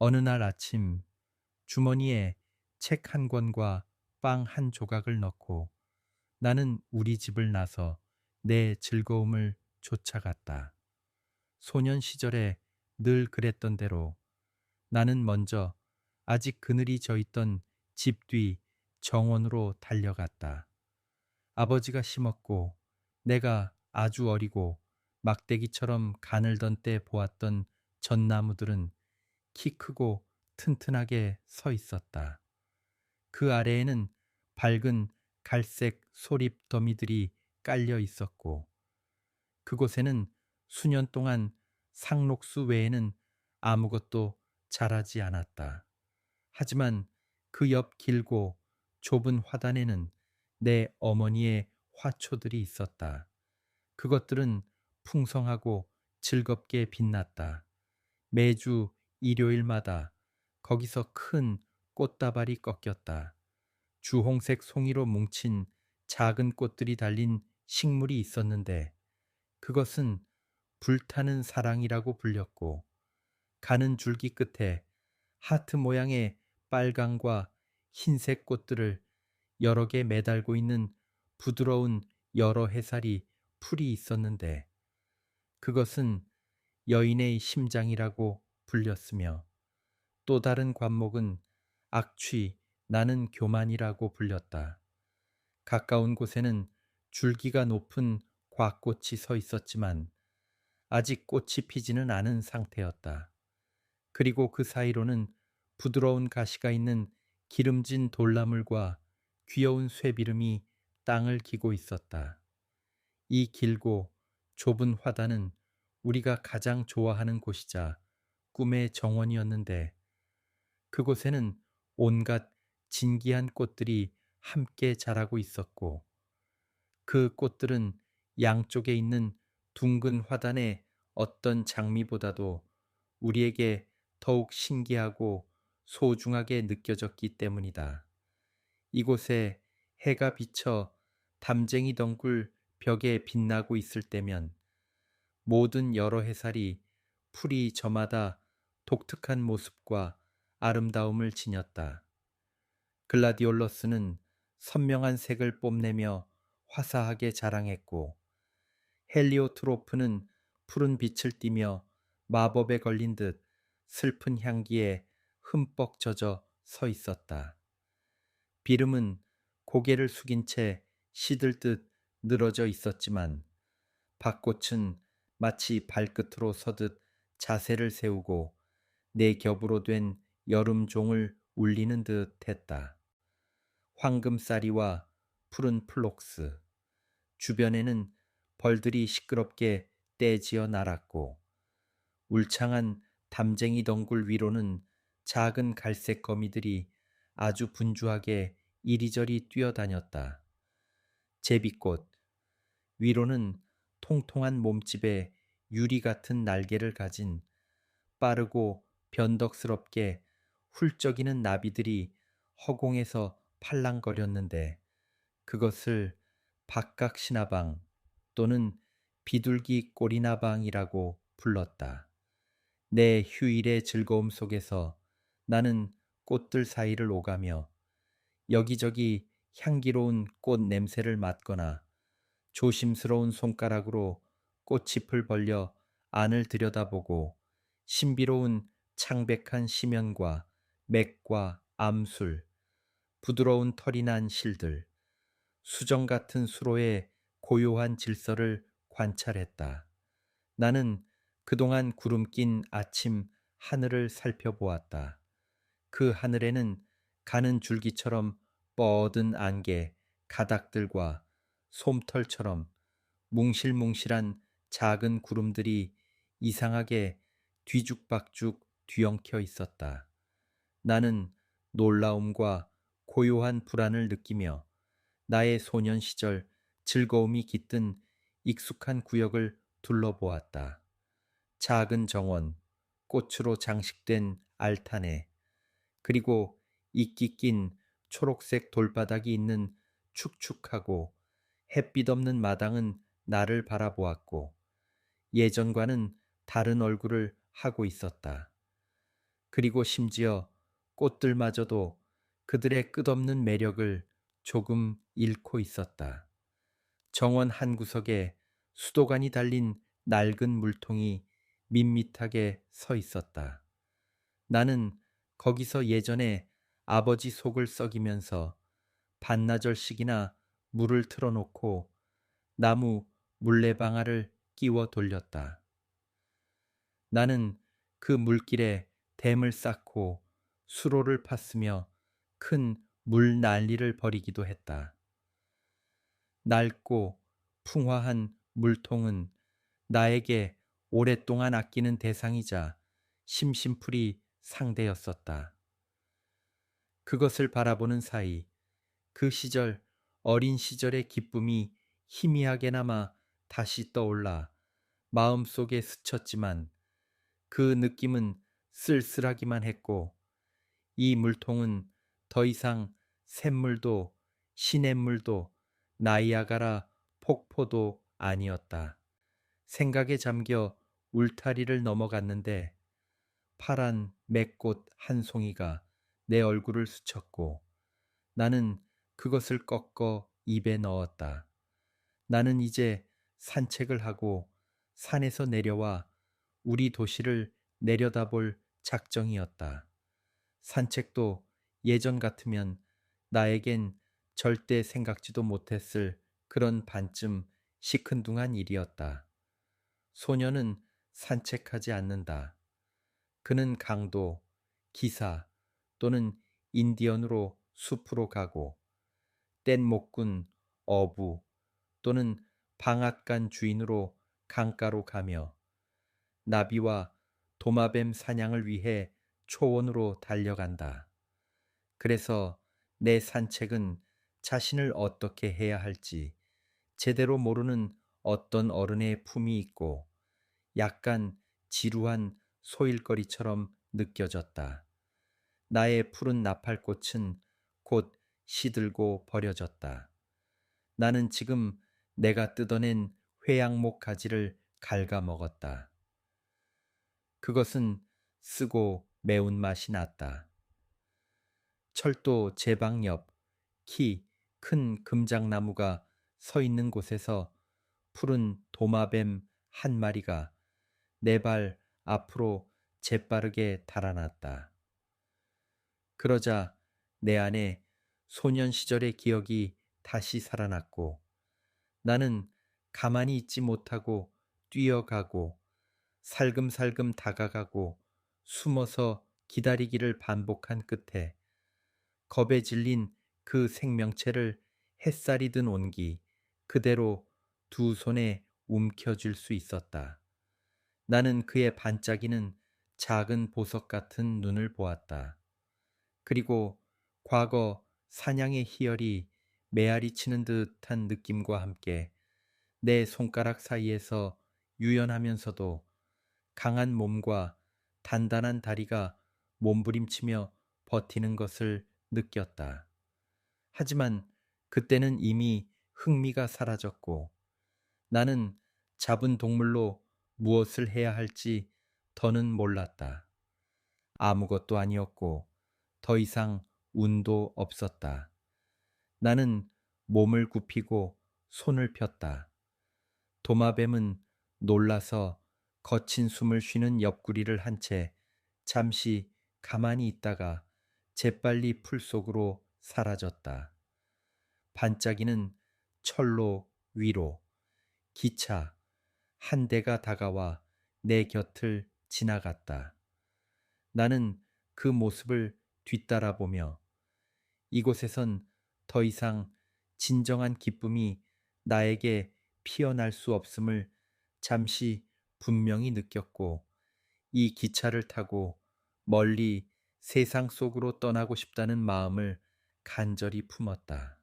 어느 날 아침 주머니에 책 한 권과 빵 한 조각을 넣고 나는 우리 집을 나서 내 즐거움을 쫓아갔다. 소년 시절에 늘 그랬던 대로 나는 먼저 아직 그늘이 져 있던 집 뒤 정원으로 달려갔다. 아버지가 심었고 내가 아주 어리고 막대기처럼 가늘던 때 보았던 전나무들은 키 크고 튼튼하게 서 있었다. 그 아래에는 밝은 갈색 소립 더미들이 깔려 있었고 그곳에는 수년 동안 상록수 외에는 아무것도 자라지 않았다. 하지만 그 옆 길고 좁은 화단에는 내 어머니의 화초들이 있었다. 그것들은 풍성하고 즐겁게 빛났다. 매주 일요일마다 거기서 큰 꽃다발이 꺾였다. 주홍색 송이로 뭉친 작은 꽃들이 달린 식물이 있었는데 그것은 불타는 사랑이라고 불렸고 가는 줄기 끝에 하트 모양의 빨강과 흰색 꽃들을 여러 개 매달고 있는 부드러운 여러 해살이 풀이 있었는데 그것은 여인의 심장이라고 불렸으며 또 다른 관목은 악취 나는 교만이라고 불렸다. 가까운 곳에는 줄기가 높은 곽꽃이 서 있었지만 아직 꽃이 피지는 않은 상태였다. 그리고 그 사이로는 부드러운 가시가 있는 기름진 돌나물과 귀여운 쇠비름이 땅을 기고 있었다. 이 길고 좁은 화단은 우리가 가장 좋아하는 곳이자 꿈의 정원이었는데 그곳에는 온갖 진기한 꽃들이 함께 자라고 있었고 그 꽃들은 양쪽에 있는 둥근 화단의 어떤 장미보다도 우리에게 더욱 신기하고 소중하게 느껴졌기 때문이다. 이곳에 해가 비쳐 담쟁이 덩굴 벽에 빛나고 있을 때면 모든 여러 해살이 풀이 저마다 독특한 모습과 아름다움을 지녔다. 글라디올러스는 선명한 색을 뽐내며 화사하게 자랑했고 헬리오트로프는 푸른 빛을 띠며 마법에 걸린 듯 슬픈 향기에 흠뻑 젖어 서 있었다. 비름은 고개를 숙인 채 시들듯 늘어져 있었지만 밭꽃은 마치 발끝으로 서듯 자세를 세우고 내 겹으로 된 여름종을 울리는 듯 했다. 황금사리와 푸른 플록스, 주변에는 벌들이 시끄럽게 떼지어 날았고 울창한 담쟁이 덩굴 위로는 작은 갈색 거미들이 아주 분주하게 이리저리 뛰어다녔다. 제비꽃, 위로는 통통한 몸집에 유리 같은 날개를 가진 빠르고 변덕스럽게 훌쩍이는 나비들이 허공에서 팔랑거렸는데 그것을 박각시나방 또는 비둘기 꼬리나방이라고 불렀다. 내 휴일의 즐거움 속에서 나는 꽃들 사이를 오가며 여기저기 향기로운 꽃 냄새를 맡거나 조심스러운 손가락으로 꽃잎을 벌려 안을 들여다보고 신비로운 창백한 시면과 맥과 암술, 부드러운 털이 난 실들, 수정 같은 수로의 고요한 질서를 관찰했다. 나는 그동안 구름 낀 아침 하늘을 살펴보았다. 그 하늘에는 가는 줄기처럼 뻗은 안개, 가닥들과 솜털처럼 뭉실뭉실한 작은 구름들이 이상하게 뒤죽박죽 뒤엉켜 있었다. 나는 놀라움과 고요한 불안을 느끼며 나의 소년 시절 즐거움이 깃든 익숙한 구역을 둘러보았다. 작은 정원, 꽃으로 장식된 알타네, 그리고 이끼 낀 초록색 돌바닥이 있는 축축하고 햇빛 없는 마당은 나를 바라보았고 예전과는 다른 얼굴을 하고 있었다. 그리고 심지어 꽃들마저도 그들의 끝없는 매력을 조금 잃고 있었다. 정원 한 구석에 수도관이 달린 낡은 물통이 밋밋하게 서 있었다. 나는 거기서 예전에 아버지 속을 썩이면서 반나절씩이나 물을 틀어놓고 나무 물레방아를 끼워 돌렸다. 나는 그 물길에 댐을 쌓고 수로를 팠으며 큰 물 난리를 벌이기도 했다. 낡고 풍화한 물통은 나에게 오랫동안 아끼는 대상이자 심심풀이 상대였었다. 그것을 바라보는 사이 그 시절 어린 시절의 기쁨이 희미하게나마 다시 떠올라 마음속에 스쳤지만 그 느낌은 쓸쓸하기만 했고 이 물통은 더 이상 샘물도 시냇물도 나이아가라 폭포도 아니었다. 생각에 잠겨 울타리를 넘어갔는데 파란 맥꽃 한 송이가 내 얼굴을 스쳤고 나는 그것을 꺾어 입에 넣었다. 나는 이제 산책을 하고 산에서 내려와 우리 도시를 내려다볼 작정이었다. 산책도 예전 같으면 나에겐 절대 생각지도 못했을 그런 반쯤 시큰둥한 일이었다. 소녀는 산책하지 않는다. 그는 강도, 기사 또는 인디언으로 숲으로 가고 뗏목꾼, 어부 또는 방앗간 주인으로 강가로 가며 나비와 도마뱀 사냥을 위해 초원으로 달려간다. 그래서 내 산책은 자신을 어떻게 해야 할지 제대로 모르는 어떤 어른의 품이 있고 약간 지루한 소일거리처럼 느껴졌다. 나의 푸른 나팔꽃은 곧 시들고 버려졌다. 나는 지금 내가 뜯어낸 회양목 가지를 갉아먹었다. 그것은 쓰고 매운 맛이 났다. 철도 제방 옆 키 큰 금장나무가 서 있는 곳에서 푸른 도마뱀 한 마리가 내 발 앞으로 재빠르게 달아났다. 그러자 내 안에 소년 시절의 기억이 다시 살아났고 나는 가만히 있지 못하고 뛰어가고 살금살금 다가가고 숨어서 기다리기를 반복한 끝에 겁에 질린 그 생명체를 햇살이 든 온기 그대로 두 손에 움켜쥘 수 있었다. 나는 그의 반짝이는 작은 보석 같은 눈을 보았다. 그리고 과거 사냥의 희열이 메아리 치는 듯한 느낌과 함께 내 손가락 사이에서 유연하면서도 강한 몸과 단단한 다리가 몸부림치며 버티는 것을 느꼈다. 하지만 그때는 이미 흥미가 사라졌고 나는 잡은 동물로 무엇을 해야 할지 더는 몰랐다. 아무것도 아니었고 더 이상 운도 없었다. 나는 몸을 굽히고 손을 폈다. 도마뱀은 놀라서 거친 숨을 쉬는 옆구리를 한 채 잠시 가만히 있다가 재빨리 풀 속으로 사라졌다. 반짝이는 철로 위로 기차 한 대가 다가와 내 곁을 지나갔다. 나는 그 모습을 뒤따라보며 이곳에선 더 이상 진정한 기쁨이 나에게 피어날 수 없음을 잠시 분명히 느꼈고 이 기차를 타고 멀리 세상 속으로 떠나고 싶다는 마음을 간절히 품었다.